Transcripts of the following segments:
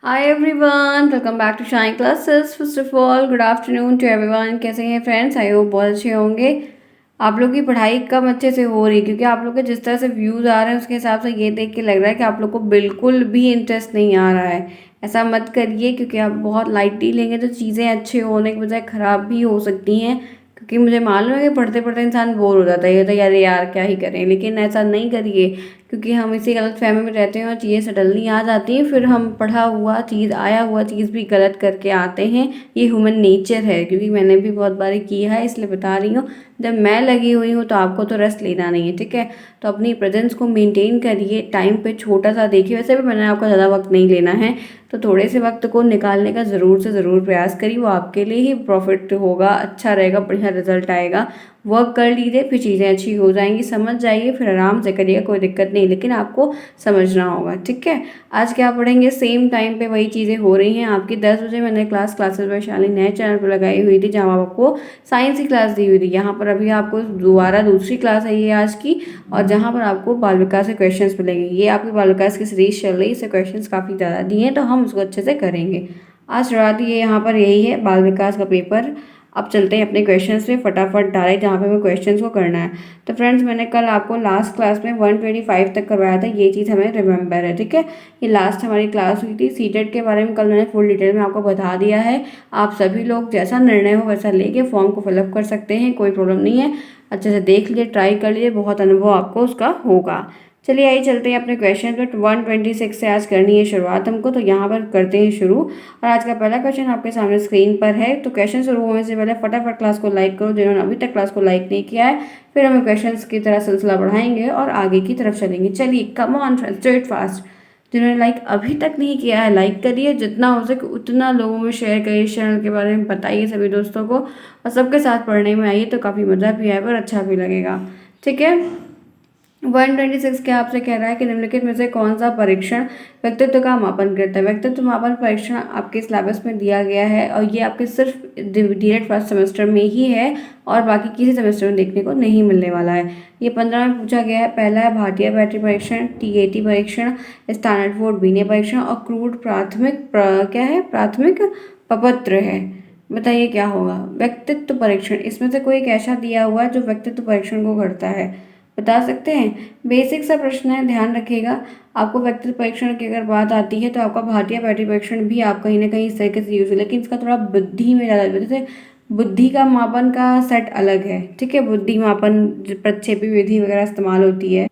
Hi everyone, welcome back to Shine Classes. First of all, good afternoon to everyone. कैसे हैं friends? I hope बहुत अच्छे होंगे। आप लोग की पढ़ाई कब अच्छे से हो रही है, क्योंकि आप लोग के जिस तरह से व्यूज़ आ रहे हैं उसके हिसाब से ये देख के लग रहा है कि आप लोग को बिल्कुल भी इंटरेस्ट नहीं आ रहा है। ऐसा मत करिए, क्योंकि आप बहुत लाइटली लेंगे तो चीज़ें अच्छे होने के बजाय ख़राब भी हो सकती हैं। क्योंकि मुझे मालूम है कि पढ़ते पढ़ते इंसान बोर हो जाता है, ये तो यार यार क्या ही करें, लेकिन ऐसा नहीं करिए, क्योंकि हम इसी गलत फहमी में रहते हैं और चीज़ें सडनली आ जाती हैं, फिर हम पढ़ा हुआ चीज़ आया हुआ चीज़ भी गलत करके आते हैं। ये ह्यूमन नेचर है, क्योंकि मैंने भी बहुत बारी किया है, इसलिए बता रही हूँ। जब मैं लगी हुई हूँ तो आपको तो रेस्ट लेना नहीं है, ठीक है। तो अपनी प्रेजेंस को मेंटेन करिए, टाइम पे छोटा सा देखिए। वैसे भी मैंने आपका ज़्यादा वक्त नहीं लेना है, तो थोड़े से वक्त को निकालने का ज़रूर से ज़रूर प्रयास करिए। वो आपके लिए ही प्रॉफिट होगा, अच्छा रहेगा, बढ़िया रिजल्ट आएगा। वर्क कर लीजिए, फिर चीज़ें अच्छी हो जाएंगी। समझ जाइए, फिर आराम से करिएगा, कोई दिक्कत नहीं, लेकिन आपको समझना होगा, ठीक है। आज क्या पढ़ेंगे? सेम टाइम पे वही चीज़ें हो रही हैं आपकी। 10 बजे मैंने क्लासेस वैशाली नए चैनल पर लगाई हुई थी, जहाँ आपको साइंस की क्लास दी हुई थी। यहाँ पर अभी आपको दोबारा दूसरी क्लास है ये आज की, और जहाँ पर आपको बाल विकास के क्वेश्चंस मिलेंगे। ये आपकी बाल विकास की सीरीज चल रही है, इससे क्वेश्चंस काफ़ी ज़्यादा दिए हैं, तो हम उसको अच्छे से करेंगे। आज शुरुआत ये यहाँ पर यही है, बाल विकास का पेपर। अब चलते हैं अपने क्वेश्चंस पे, फटाफट डालें जहाँ पे हमें क्वेश्चंस को करना है। तो फ्रेंड्स, मैंने कल आपको लास्ट क्लास में 125 तक करवाया था, ये चीज़ हमें रिमेंबर है, ठीक है। ये लास्ट हमारी क्लास हुई थी। सीटेट के बारे में कल मैंने फुल डिटेल में आपको बता दिया है। आप सभी लोग जैसा निर्णय हो वैसा लेके फॉर्म को फिलअप कर सकते हैं, कोई प्रॉब्लम नहीं है। अच्छे से देख लीजिए, ट्राई कर लीजिए, बहुत अनुभव आपको उसका होगा। चलिए आइए चलते हैं अपने क्वेश्चन पर। 126 से आज करनी है शुरुआत हमको, तो यहाँ पर करते हैं शुरू। और आज का पहला क्वेश्चन आपके सामने स्क्रीन पर है। तो क्वेश्चन शुरू होने से पहले फटाफट क्लास को लाइक करो, जिन्होंने अभी तक क्लास को लाइक नहीं किया है। फिर हम क्वेश्चंस की तरह सिलसिला बढ़ाएंगे और आगे की तरफ चलेंगे। चलिए come on friends, do it fast. जिन्होंने लाइक अभी तक नहीं किया है, लाइक करिए, जितना हो सके उतना लोगों में शेयर करिए, इस चैनल के बारे में बताइए सभी दोस्तों को, और सबके साथ पढ़ने में आइए, तो काफ़ी मज़ा भी आएगा और अच्छा भी लगेगा, ठीक है। 126 क्या आपसे कह रहा है कि निम्नलिखित में से कौन सा परीक्षण व्यक्तित्व का मापन करता है। व्यक्तित्व मापन परीक्षण आपके सिलेबस में दिया गया है, और ये आपके सिर्फ डीएलएड फर्स्ट सेमेस्टर में ही है, और बाकी किसी सेमेस्टर में देखने को नहीं मिलने वाला है। ये 15 में पूछा गया है। पहला है भारतीय बैटरी परीक्षण, टीएटी परीक्षण, स्टैंडर्ड बोर्ड बीने परीक्षण, और क्रूड क्या है, प्राथमिक प्रपत्र है। बताइए क्या होगा? व्यक्तित्व परीक्षण, इसमें से कोई एक ऐसा दिया हुआ है जो व्यक्तित्व परीक्षण को करता है, बता सकते हैं? बेसिक सा प्रश्न है, ध्यान रखिएगा। आपको व्यक्तित्व परीक्षण की अगर बात आती है तो आपका भारतीय बैटरी परीक्षण भी आप कहीं ना कहीं इस तरीके से यूज है, लेकिन इसका थोड़ा बुद्धि में ज़्यादा, जैसे बुद्धि का मापन का सेट अलग है, ठीक है। बुद्धि मापन प्रक्षेपी विधि वगैरह इस्तेमाल होती है।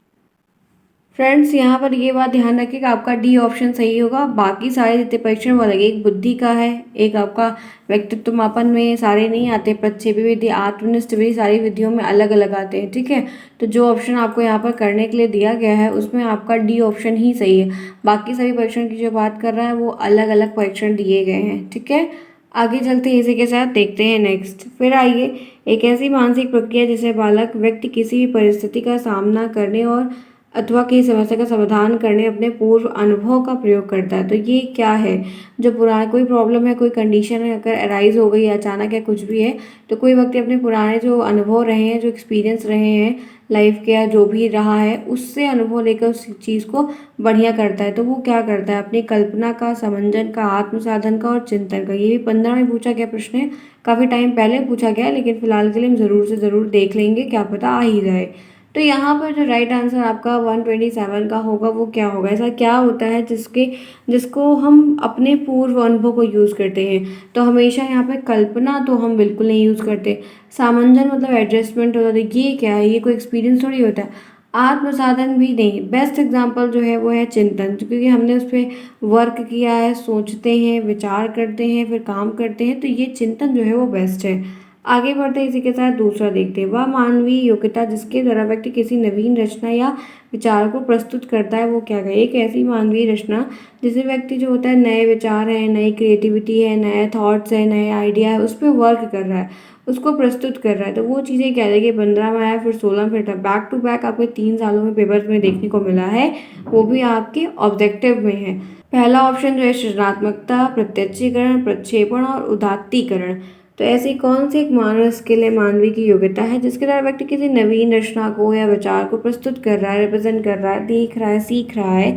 फ्रेंड्स, यहाँ पर ये बात ध्यान रखिए कि आपका डी ऑप्शन सही होगा। बाकी सारे जितने परीक्षण वो अलग, एक बुद्धि का है, एक आपका व्यक्तित्व मापन में सारे नहीं आते, प्रक्षेपी विधि, आत्मनिष्ठ विधि, सारी विधियों में अलग अलग आते हैं, ठीक है। तो जो ऑप्शन आपको यहाँ पर करने के लिए दिया गया है उसमें आपका डी ऑप्शन ही सही है। बाकी सभी परीक्षण की जो बात कर रहा है वो अलग अलग परीक्षण दिए गए हैं, ठीक है। आगे चलते हैं, इसी के साथ देखते हैं नेक्स्ट। फिर आइए, एक ऐसी मानसिक प्रक्रिया जिसे बालक व्यक्ति किसी भी परिस्थिति का सामना करने और अथवा किसी समस्या का समाधान करने अपने पूर्व अनुभव का प्रयोग करता है। तो ये क्या है? जो पुराना कोई प्रॉब्लम है, कोई कंडीशन है, अगर अराइज हो गई अचानक या कुछ भी है, तो कोई व्यक्ति अपने पुराने जो अनुभव रहे हैं, जो एक्सपीरियंस रहे हैं लाइफ के या जो भी रहा है, उससे अनुभव लेकर उस चीज़ को बढ़िया करता है। तो वो क्या करता है? अपनी कल्पना का, समंजन का, आत्मसाधन का और चिंतन का। ये भी 15 में पूछा गया प्रश्न है, काफ़ी टाइम पहले पूछा गया है, लेकिन फिलहाल के लिए हम ज़रूर से ज़रूर देख लेंगे, क्या पता आ ही जाए। तो यहाँ पर जो राइट आंसर आपका 127 का होगा वो क्या होगा? ऐसा क्या होता है जिसको हम अपने पूर्व अनुभव को यूज़ करते हैं? तो हमेशा यहाँ पे कल्पना तो हम बिल्कुल नहीं यूज़ करते। सामंजन मतलब एडजस्टमेंट होता है, ये क्या है? ये कोई एक्सपीरियंस थोड़ी होता है। आत्मसाधन भी नहीं। बेस्ट एग्जाम्पल जो है वो है चिंतन, क्योंकि हमने उस पर वर्क किया है, सोचते हैं, विचार करते हैं, फिर काम करते हैं, तो ये चिंतन जो है वो बेस्ट है। आगे बढ़ते हैं, इसी के साथ दूसरा देखते हैं। वह मानवीय योग्यता जिसके द्वारा व्यक्ति किसी नवीन रचना या विचार को प्रस्तुत करता है, वो क्या है? एक ऐसी मानवीय रचना जिसे व्यक्ति जो होता है नए विचार है, नई क्रिएटिविटी है, नए थॉट्स है, नए आइडिया है, उस पर वर्क कर रहा है, उसको प्रस्तुत कर रहा है। तो वो चीज़ें क्या है कि 15 में आया, फिर 16 में, फिर बैक टू बैक आपके 3 सालों में पेपर्स में देखने को मिला है, वो भी आपके ऑब्जेक्टिव में है। पहला ऑप्शन जो है सृजनात्मकता, प्रत्यक्षीकरण, प्रक्षेपण और उदात्तीकरण। तो ऐसी कौन सी एक मानव स्किल है, मानवीय की योग्यता है, जिसके द्वारा व्यक्ति किसी नवीन रचना को या विचार को प्रस्तुत कर रहा है, रिप्रेजेंट कर रहा है, देख रहा है, सीख रहा है,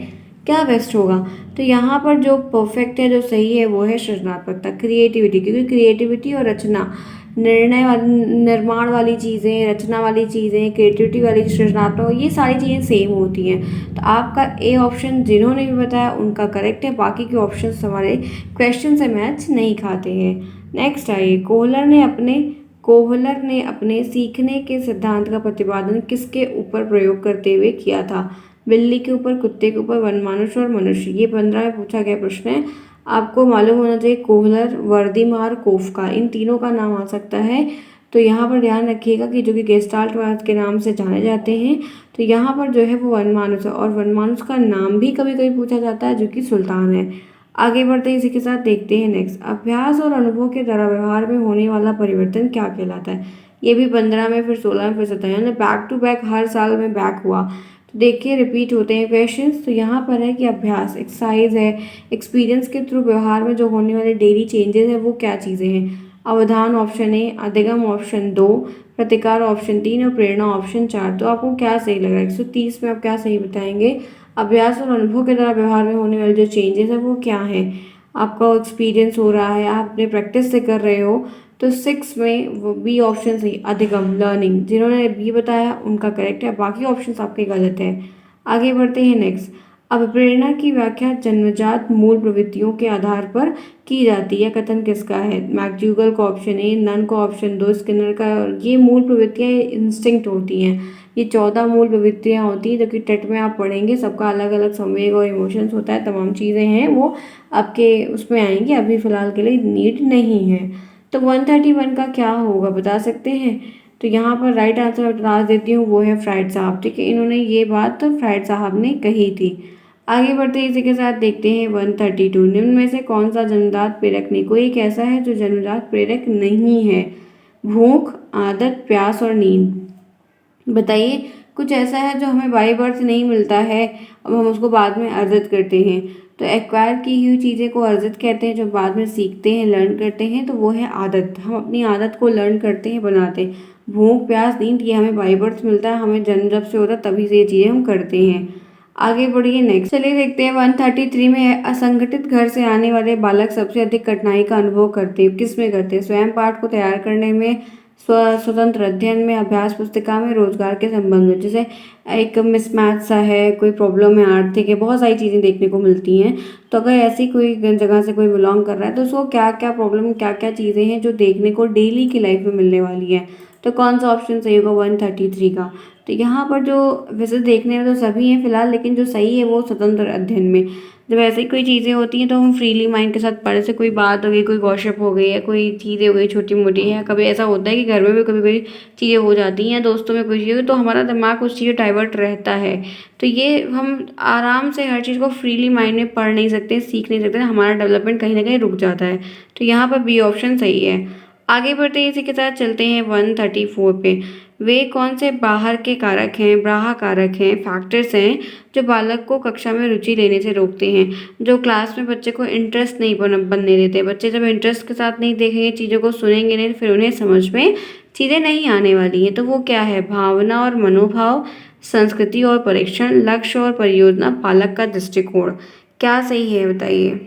क्या बेस्ट होगा? तो यहाँ पर जो परफेक्ट है, जो सही है, वो है सृजनात्मकता, क्रिएटिविटी, क्योंकि क्रिएटिविटी और रचना, निर्माण वाली चीज़ें, रचना वाली चीज़ें, क्रिएटिविटी वाली, सृजनात्मक, ये सारी चीज़ें सेम होती हैं। तो आपका ए ऑप्शन जिन्होंने भी बताया उनका करेक्ट है, बाकी के ऑप्शन हमारे क्वेश्चन से मैच नहीं खाते हैं। नेक्स्ट आइए, कोहलर ने अपने सीखने के सिद्धांत का प्रतिपादन किसके ऊपर प्रयोग करते हुए किया था? बिल्ली के ऊपर, कुत्ते के ऊपर, वनमानुष और मनुष्य। ये 15 में पूछा गया प्रश्न है। आपको मालूम होना चाहिए कोहलर, वर्दीमार, कोफका, इन तीनों का नाम आ सकता है। तो यहाँ पर ध्यान रखिएगा कि जो कि गेस्टाल्टवाद के नाम से जाने जाते हैं। तो यहाँ पर जो है वो वनमानुष है, और वनमानुष का नाम भी कभी कभी पूछा जाता है, जो कि सुल्तान है। आगे बढ़ते हैं, इसी के साथ देखते हैं नेक्स्ट, अभ्यास और अनुभव के द्वारा व्यवहार में होने वाला परिवर्तन क्या कहलाता है? ये भी 15 में, फिर 16 में, फिर 17 में, बैक टू बैक हर साल में बैक हुआ। तो देखिए रिपीट होते हैं क्वेश्चंस। तो यहाँ पर है कि अभ्यास, एक्सरसाइज है, एक्सपीरियंस के थ्रू व्यवहार में जो होने वाले डेली चेंजेस है वो क्या चीज़ें हैं? अवधान ऑप्शन ए, अधिगम ऑप्शन 2, प्रतिकार ऑप्शन 3 और प्रेरणा ऑप्शन 4। तो आपको क्या सही लग रहा है? 130 में आप क्या सही बताएंगे? अभ्यास और अनुभव के द्वारा व्यवहार में होने वाले जो चेंजेस है वो क्या है? आपका एक्सपीरियंस हो रहा है, आप अपने प्रैक्टिस से कर रहे हो। तो 6 में वो बी ऑप्शन सही, अधिगम, लर्निंग। जिन्होंने बी बताया उनका करेक्ट है, बाकी ऑप्शंस आपके गलत हैं। आगे बढ़ते हैं नेक्स्ट, अब प्रेरणा की व्याख्या जन्मजात मूल प्रवृत्तियों के आधार पर की जाती है, कथन किसका है? मैक्ड्यूगल का ऑप्शन ए, नन का ऑप्शन 2, स्किनर का। ये मूल प्रवृत्तियाँ इंस्टिंक्ट होती हैं। ये 14 मूल प्रवृत्तियाँ होती हैं, जो कि टेट में आप पढ़ेंगे। सबका अलग अलग संवेग और इमोशंस होता है, तमाम चीज़ें हैं वो आपके उसमें आएंगी, अभी फ़िलहाल के लिए नीड नहीं है। तो 131 का क्या होगा बता सकते हैं? तो यहाँ पर राइट आंसर बता देती हूँ, वो है फ्राइड साहब। ठीक है, इन्होंने ये बात तो फ्राइड साहब ने कही थी। आगे बढ़ते हैं, इसी के साथ देखते हैं 132, निम्न में से कौन सा जन्मजात प्रेरक नहीं? कोई एक ऐसा है जो जन्मजात प्रेरक नहीं है? भूख, आदत, प्यास और नींद। बताइए, कुछ ऐसा है जो हमें बाय बर्थ नहीं मिलता है, अब हम उसको बाद में अर्जित करते हैं। तो एक्वायर की हुई चीज़ें को अर्जित कहते हैं, जो बाद में सीखते हैं, लर्न करते हैं, तो वो है आदत। हम अपनी आदत को लर्न करते हैं, बनाते हैं। भूख, प्यास, नींद, ये हमें बाय बर्थ मिलता है, हमें जन्म जब से होता है तभी से ये चीज़ें हम करते हैं। आगे बढ़िए नेक्स्ट, चलिए देखते हैं 133 में है, असंगठित घर से आने वाले बालक सबसे अधिक कठिनाई का अनुभव करते हैं, किस में करते हैं? स्वयं पाठ को तैयार करने में, स्वतंत्र अध्ययन में, अभ्यास पुस्तिका में, रोजगार के संबंध में। जैसे एक मिसमैच सा है, कोई प्रॉब्लम है, आर्थिक है, बहुत सारी चीज़ें देखने को मिलती हैं। तो अगर ऐसी कोई जगह से कोई बिलोंग कर रहा है तो उसको क्या क्या प्रॉब्लम, क्या क्या चीज़ें हैं जो देखने को डेली की लाइफ में मिलने वाली है? तो कौन सा ऑप्शन सही होगा 133 का? तो यहाँ पर जो वैसे देखने में तो सभी हैं फिलहाल, लेकिन जो सही है वो स्वतंत्र अध्ययन में। जब ऐसी कोई चीज़ें होती हैं तो हम फ्रीली माइंड के साथ पढ़े, से कोई बात हो गई, कोई गॉसिप हो गई, या कोई चीज़ें हो गई छोटी मोटी, है कभी ऐसा होता है कि घर में भी कभी कभी चीज़ें हो जाती हैं, दोस्तों में कोई चीज़ हो, तो हमारा दिमाग उस चीज़ डाइवर्ट रहता है। तो ये हम आराम से हर चीज़ को फ्रीली माइंड में पढ़ नहीं सकते, सीख नहीं सकते, हमारा डेवलपमेंट कहीं ना कहीं रुक जाता है। तो यहाँ पर बी ऑप्शन सही है। आगे बढ़ते हैं, इसी के साथ चलते हैं 134 पे। वे कौन से बाहर के कारक हैं, बाह्य कारक हैं, फैक्टर्स हैं जो बालक को कक्षा में रुचि लेने से रोकते हैं, जो क्लास में बच्चे को इंटरेस्ट नहीं बनने देते? बच्चे जब इंटरेस्ट के साथ नहीं देखेंगे, चीज़ों को सुनेंगे नहीं, फिर उन्हें समझ में चीज़ें नहीं आने वाली हैं। तो वो क्या है? भावना और मनोभाव, संस्कृति और परीक्षण, लक्ष्य और परियोजना, पालक का दृष्टिकोण। क्या सही है बताइए?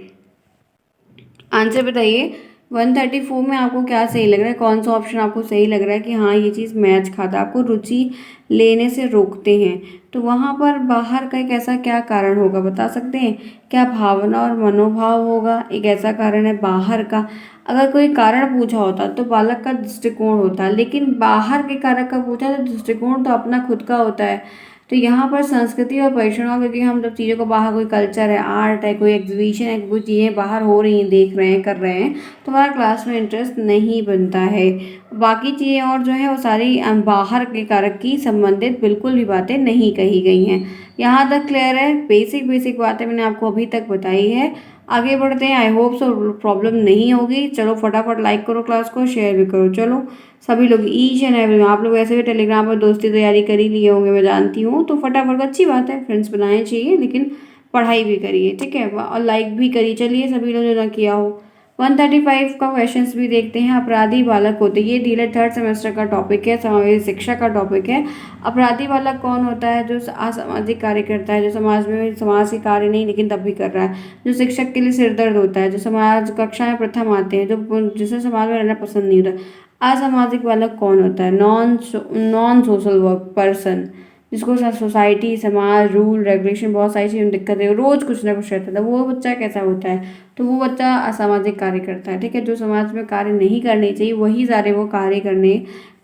आंसर बताइए। 134 में आपको क्या सही लग रहा है? कौन सा ऑप्शन आपको सही लग रहा है कि हाँ ये चीज़ मैच खाता है, आपको रुचि लेने से रोकते हैं? तो वहाँ पर बाहर का एक ऐसा क्या कारण होगा बता सकते हैं? क्या भावना और मनोभाव होगा? एक ऐसा कारण है बाहर का। अगर कोई कारण पूछा होता तो बालक का दृष्टिकोण होता, लेकिन बाहर के कारक का पूछा तो दृष्टिकोण तो अपना खुद का होता है। तो यहाँ पर संस्कृति और परीक्षणों, क्योंकि हम जब चीज़ों को बाहर, कोई कल्चर है, आर्ट है, कोई एग्जीबिशन है, कोई चीज़ें बाहर हो रही हैं, देख रहे हैं, कर रहे हैं, तो हमारा क्लास में इंटरेस्ट नहीं बनता है। बाकी चीज़ें और जो है वो सारी बाहर के कारक की संबंधित बिल्कुल भी बातें नहीं कही गई हैं। यहाँ तक क्लियर है? बेसिक बेसिक बातें मैंने आपको अभी तक बताई है। आगे बढ़ते हैं, आई होप सो प्रॉब्लम नहीं होगी। चलो फटाफट लाइक करो क्लास को, शेयर भी करो। चलो सभी लोग, ईच एंड एवरी, आप लोग ऐसे भी टेलीग्राम पर दोस्ती तैयारी कर ही लिए होंगे, मैं जानती हूँ। तो फटाफट, अच्छी बात है, फ्रेंड्स बनाने चाहिए, लेकिन पढ़ाई भी करिए, ठीक है, और लाइक भी करिए। चलिए सभी लोग जो ना किया हो, 135 का क्वेश्चंस भी देखते हैं। अपराधी बालक होते, ये डीलर थर्ड सेमेस्टर का टॉपिक है, समावेशी शिक्षा का टॉपिक है। अपराधी बालक कौन होता है? जो असामाजिक कार्य करता है, जो समाज के कार्य नहीं लेकिन तब भी कर रहा है, जो शिक्षक के लिए सिरदर्द होता है, जो समाज कक्षा में प्रथम आते हैं, जो जिसे समाज में रहना पसंद नहीं होता। असामाजिक बालक कौन होता है? नॉन सोशल वर्क पर्सन, जिसको सोसाइटी, समाज, रूल रेगुलेशन, बहुत सारी चीज़ों में दिक्कत है, रोज कुछ ना कुछ रहता था, वो बच्चा कैसा होता है? तो वो बच्चा असामाजिक कार्य करता है। ठीक है, जो समाज में कार्य नहीं करने चाहिए वही सारे वो कार्य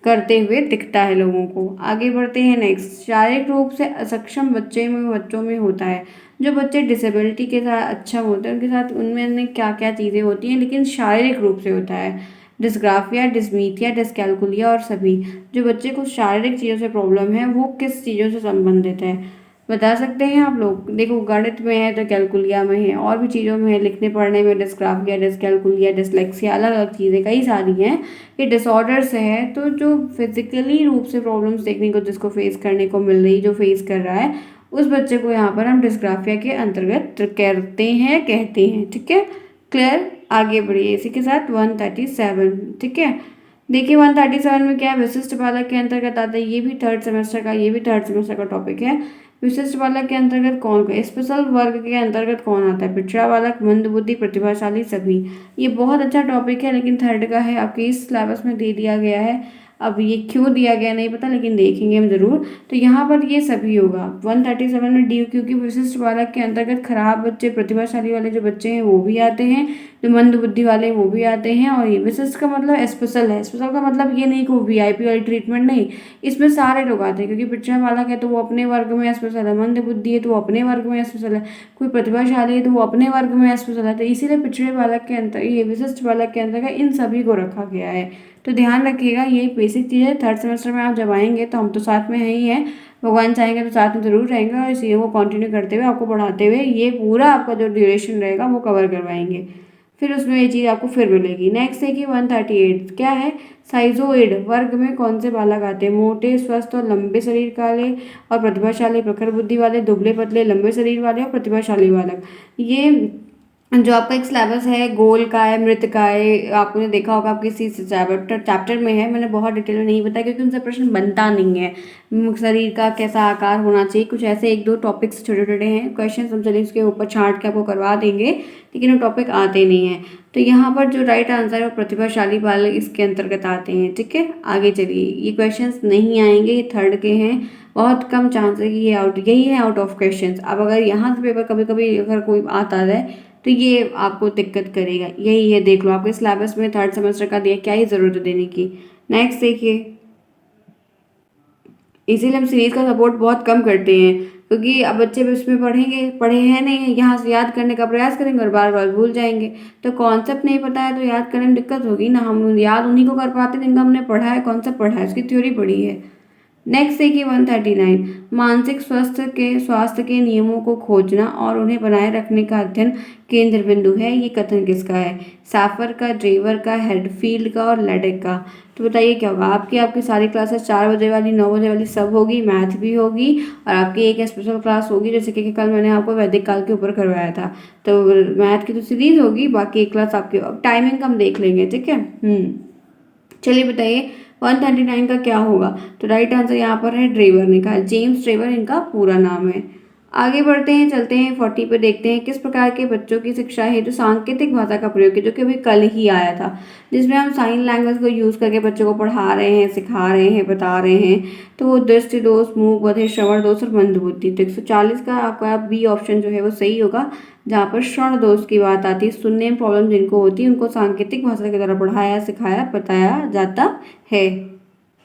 करते हुए दिखता है लोगों को। आगे बढ़ते हैं नेक्स्ट। शारीरिक रूप से असक्षम बच्चों में होता है। जो बच्चे डिसेबिलिटी के साथ अक्षम होते हैं उनके साथ उनमें क्या क्या चीज़ें होती हैं, लेकिन शारीरिक रूप से होता है। डिस्ग्राफिया, डिस्मीथिया, डिस्कैल्कुलिया और सभी। जो बच्चे को शारीरिक चीज़ों से प्रॉब्लम है वो किस चीज़ों से संबंधित है, बता सकते हैं आप लोग? देखो, गणित में है तो कैलकुलिया में है, और भी चीज़ों में है, लिखने पढ़ने में डिस्ग्राफिया, डिस्कैल्कुलिया, डिसलेक्सिया, अलग अलग चीज़ें कई सारी हैं। ये डिसऑर्डर्स है, तो जो फिजिकली रूप से प्रॉब्लम्स देखने को जिसको फेस करने को मिल रही, जो फेस कर रहा है, उस बच्चे को यहाँ पर हम डिस्ग्राफिया के अंतर्गत करते हैं, कहते हैं। ठीक है, क्लियर? आगे बढ़िए इसी के साथ 137। ठीक है, देखिए 137 में क्या है? विशिष्ट बालक के अंतर्गत आता है, ये भी थर्ड सेमेस्टर का टॉपिक है। विशिष्ट बालक के अंतर्गत कौन? स्पेशल वर्ग के अंतर्गत कौन आता है? पिछड़ा बालक, मंदबुद्धि, प्रतिभाशाली, सभी। ये बहुत अच्छा टॉपिक है, लेकिन थर्ड का है, आपके इस सिलेबस में दे दिया गया है। अब ये क्यों दिया गया नहीं पता, लेकिन देखेंगे हम जरूर। तो यहाँ पर ये सभी होगा 137 में डी, क्योंकि विशिष्ट बालक के अंतर्गत खराब बच्चे, प्रतिभाशाली वाले जो बच्चे हैं वो भी आते हैं, जो मंद बुद्धि वाले वो भी आते हैं। और ये विशिष्ट का मतलब स्पेशल है। स्पेशल का मतलब ये नहीं कि वो वीआईपी वाली ट्रीटमेंट नहीं, इसमें सारे लोग आते हैं, क्योंकि पिछड़ा बालक है तो वो अपने वर्ग में स्पेशल है, मंद बुद्धि है तो वो अपने वर्ग में स्पेशल है, कोई प्रतिभाशाली है तो वो अपने वर्ग में स्पेशल है। तो इसीलिए पिछड़े बालक के अंतर, ये विशिष्ट बालक के अंतर्गत इन सभी को रखा गया है। तो ध्यान रखिएगा, ये बेसिक चीज़ है। थर्ड सेमेस्टर में आप जब आएंगे तो हम तो साथ में ही हैं, भगवान चाहेंगे तो साथ में जरूर रहेंगे, और इस चीज़ों को कंटिन्यू करते हुए आपको पढ़ाते हुए ये पूरा आपका जो ड्यूरेशन रहेगा वो कवर करवाएंगे। फिर उसमें ये चीज़ आपको फिर मिलेगी। नेक्स्ट देखिए 138 क्या है? साइजोइड वर्ग में कौन से बालक आते हैं? मोटे, स्वस्थ और लंबे शरीर वाले और प्रतिभाशाली, प्रखर बुद्धि वाले, दुबले पतले, लंबे शरीर वाले और प्रतिभाशाली बालक। ये जो आपका एक सिलेबस है गोल का है, मृत का है, आपने देखा होगा आपके किसी चैप्टर में है। मैंने बहुत डिटेल में नहीं बताया क्योंकि उनसे प्रश्न बनता नहीं है। शरीर का कैसा आकार होना चाहिए, कुछ ऐसे एक दो टॉपिक्स छोटे छोटे हैं क्वेश्चन, हम चलिए उसके ऊपर छांट के आपको करवा देंगे, लेकिन वो टॉपिक आते नहीं हैं। तो यहाँ पर जो राइट आंसर है वो प्रतिभाशाली बालक इसके अंतर्गत आते हैं। ठीक है, आगे चलिए। ये क्वेश्चन नहीं आएंगे, ये थर्ड के हैं, बहुत कम चांस है कि ये यही है आउट ऑफ क्वेश्चन। अब अगर यहाँ से पेपर कभी कभी अगर कोई आता है तो ये आपको दिक्कत करेगा। यही है, देख लो आपके सिलेबस में थर्ड सेमेस्टर का दिया, क्या ही ज़रूरत है देने की। नेक्स्ट देखिए, इसीलिए हम सीरीज का सपोर्ट बहुत कम करते हैं, क्योंकि अब बच्चे भी उसमें पढ़े हैं नहीं, यहाँ से याद करने का प्रयास करेंगे और बार बार भूल जाएंगे। तो कॉन्सेप्ट नहीं पता है तो याद करने में दिक्कत होगी ना। हम याद उन्हीं को कर पाते हैं जिनका हमने पढ़ा है, कॉन्सेप्ट पढ़ा है, उसकी थ्योरी पढ़ी है। नेक्स्ट देखिए 139 मानसिक स्वास्थ्य के नियमों को खोजना और उन्हें बनाए रखने का अध्ययन केंद्र बिंदु है। ये कथन किसका है? सैफर का, ड्रेवर का, हेडफील्ड का और लेडेक का। तो बताइए क्या होगा? आपकी सारी क्लासेस 4 बजे वाली, 9 बजे वाली सब होगी, मैथ भी होगी, और आपकी एक स्पेशल क्लास होगी, जैसे कि कल मैंने आपको वैदिक काल के ऊपर करवाया था। तो मैथ की तो सीरीज होगी, बाकी एक क्लास आपकी। टाइमिंग हम देख लेंगे, ठीक है। चलिए बताइए 139 का क्या होगा? तो राइट आंसर यहाँ पर है ड्रेवर ने कहा, जेम्स ड्रेवर इनका पूरा नाम है। आगे बढ़ते हैं, चलते हैं 40 पे, देखते हैं किस प्रकार के बच्चों की शिक्षा हेतु सांकेतिक भाषा का प्रयोग है, जो कि अभी कल ही आया था, जिसमें हम साइन लैंग्वेज को यूज़ करके बच्चों को पढ़ा रहे हैं, सिखा रहे हैं, बता रहे हैं। तो वो दृष्टि दोष, मूक बधिर, श्रवण दोष और मंदबुद्धि। तो 140 का आपका बी ऑप्शन जो है वो सही होगा, जहाँ पर श्रवण दोष की बात आती है। सुनने में प्रॉब्लम जिनको होती है उनको सांकेतिक भाषा के द्वारा पढ़ाया, सिखाया, बताया जाता है।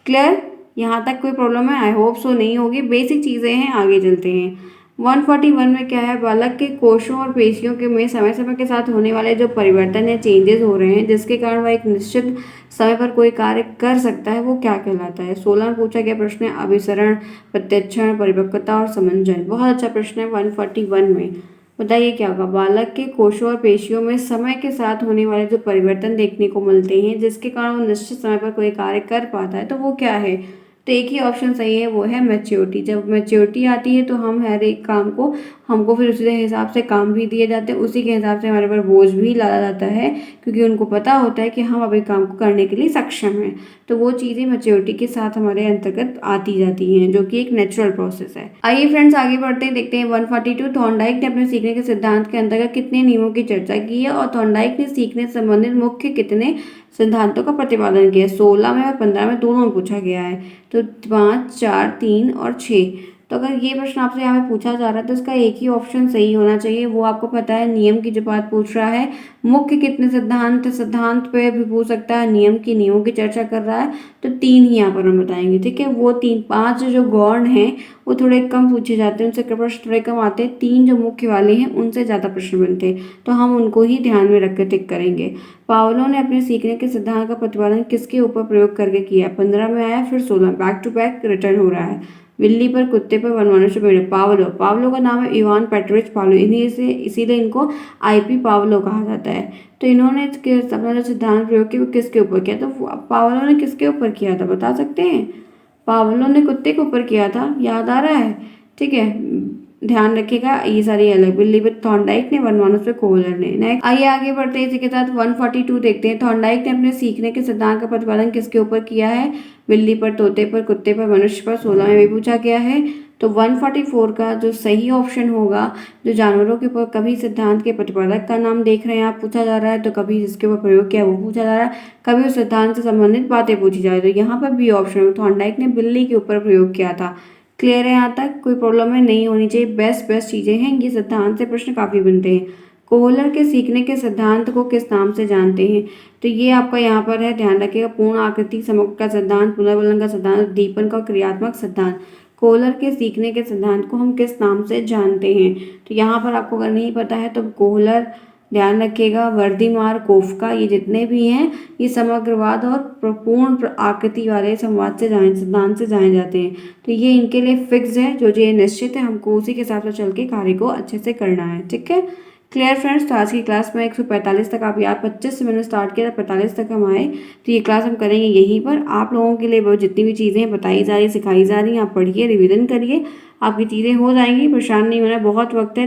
क्लियर? यहाँ तक कोई प्रॉब्लम है? आई होप सो नहीं होगी, बेसिक चीज़ें हैं। आगे चलते हैं 141 में क्या है? बालक के कोशों और पेशियों के में समय समय के साथ होने वाले जो परिवर्तन या चेंजेस हो रहे हैं, जिसके कारण वह एक निश्चित समय पर कोई कार्य कर सकता है, वो क्या कहलाता है? 16 में पूछा गया प्रश्न है अभिसरण, प्रत्यक्षण, परिपक्वता और समंजन। बहुत अच्छा प्रश्न है 141 में। बताइए क्या होगा? बालक के कोशों और पेशियों में समय के साथ होने वाले जो परिवर्तन देखने को मिलते हैं, जिसके कारण वो निश्चित समय पर कोई कार्य कर पाता है, तो वो क्या है? तो एक ही ऑप्शन सही है, वो है मैच्योरिटी। जब मैच्योरिटी आती है तो हम हर एक काम को हमको फिर उसी हिसाब से काम भी दिए जाते हैं, उसी के हिसाब से हमारे पर बोझ भी लादा जाता है, क्योंकि उनको पता होता है कि हम अभी काम को करने के लिए सक्षम हैं। तो वो चीज़ें मैच्योरिटी के साथ हमारे अंतर्गत आती जाती हैं, जो कि एक नेचुरल प्रोसेस है। आइए फ्रेंड्स आगे बढ़ते हैं, देखते हैं 142 थॉर्नडाइक ने अपने सीखने के सिद्धांत के अंतर्गत कितने नियमों की चर्चा की है, और थॉर्नडाइक ने सीखने से संबंधित मुख्य कितने सिद्धांतों का प्रतिपादन किया है। 16 में और 15 में दोनों में पूछा गया है। तो 5, 4, 3 और 6। तो अगर ये प्रश्न आपसे यहाँ पे पूछा जा रहा है तो इसका एक ही ऑप्शन सही होना चाहिए, वो आपको पता है, नियम की जो बात पूछ रहा है। मुख्य कितने सिद्धांत, सिद्धांत पे भी पूछ सकता है, नियम की नियमों की चर्चा कर रहा है, तो 3 ही यहाँ पर हम बताएंगे। ठीक है, वो 3, 5 जो गौण हैं वो थोड़े कम पूछे जाते हैं, उनसे प्रश्न थोड़े कम आते हैं। 3 जो मुख्य वाले हैं उनसे ज़्यादा प्रश्न बनते हैं, तो हम उनको ही ध्यान में रख कर टिक करेंगे। पावलो ने अपने सीखने के सिद्धांत का प्रतिपादन किसके ऊपर प्रयोग करके किया? 15 में आया, फिर 16, बैक टू बैक रिटर्न हो रहा है। बिल्ली पर, कुत्ते पर, वनमनुष्य पर। पावलो, पावलो का नाम है इवान पेट्रोविच पावलो, इन्हीं से इसीलिए इनको आईपी पावलो कहा जाता है। तो इन्होंने अपना जो सिद्धांत प्रयोग किया वो किसके ऊपर किया? तो पावलो ने किसके ऊपर किया था, बता सकते हैं? पावलो ने कुत्ते के ऊपर किया था, याद आ रहा है? ठीक है, ध्यान रखिएगा, ये सारी अलग। बिल्ली पर थॉर्नडाइक ने, वनमानुष पे कोहलर ने। नेक्स्ट आइए आगे बढ़ते हैं, इसी के साथ 142 देखते हैं। थॉर्नडाइक ने अपने सीखने के सिद्धांत का प्रतिपादन किसके ऊपर किया है? बिल्ली पर, तोते पर, कुत्ते पर, मनुष्य पर। 16 में भी पूछा गया है। तो 144 का जो सही ऑप्शन होगा, जो जानवरों के ऊपर कभी सिद्धांत के प्रतिपादक का नाम देख रहे हैं आप, पूछा जा रहा है, तो कभी जिसके ऊपर प्रयोग किया वो पूछा जा रहा है, कभी उस सिद्धांत से संबंधित बातें पूछी जा रही है। तो यहाँ पर भी ऑप्शन थॉर्नडाइक ने बिल्ली के ऊपर प्रयोग किया था। क्लियर है? यहाँ तक कोई प्रॉब्लम है? नहीं होनी चाहिए। बेस्ट चीज़ें हैं ये, सिद्धांत से प्रश्न काफ़ी बनते हैं। कोहलर के सीखने के सिद्धांत को किस नाम से जानते हैं? तो ये आपका यहाँ पर है, ध्यान रखिएगा। पूर्ण आकृति, समग्र का सिद्धांत, पुनर्वलन का सिद्धांत, दीपन का क्रियात्मक सिद्धांत। कोहलर के सीखने के सिद्धांत को हम किस नाम से जानते हैं? तो यहाँ पर आपको अगर नहीं पता है तो कोहलर, ध्यान रखिएगा, वर्दीमार, कोफका, ये जितने भी हैं ये समग्रवाद और पूर्ण आकृति वाले संवाद से जाने सिद्धांत से जाने जाते हैं। तो ये इनके लिए फिक्स है, जो ये निश्चित है, हमको उसी के हिसाब से चल के कार्य को अच्छे से करना है। ठीक है, क्लियर फ्रेंड्स? तो आज की क्लास में 145 तक आप याद, 25 से मैंने स्टार्ट किया था, 45 तक हम आए। तो ये क्लास हम करेंगे यहीं पर। आप लोगों के लिए जितनी भी चीज़ें बताई जा रही, सिखाई जा रही हैं, आप पढ़िए, रिवीजन करिए, आपकी चीज़ें हो जाएंगी। परेशान नहीं होना, बहुत वक्त है।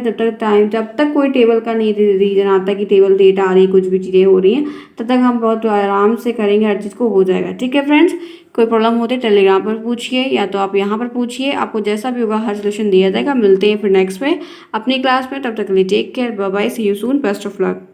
जब तक कोई टेबल का नहीं रीजन आता कि टेबल डेट आ रही, कुछ भी चीज़ें हो रही हैं, तब तक हम बहुत आराम से करेंगे, हर चीज़ को हो जाएगा। ठीक है फ्रेंड्स, कोई प्रॉब्लम होती है टेलीग्राम पर पूछिए, या तो आप यहाँ पर पूछिए, आपको जैसा भी होगा हर सोल्यूशन दिया जाएगा। मिलते हैं फिर नेक्स्ट में अपनी क्लास में, तब तक के लिए take care, bye bye, see you soon, best of luck.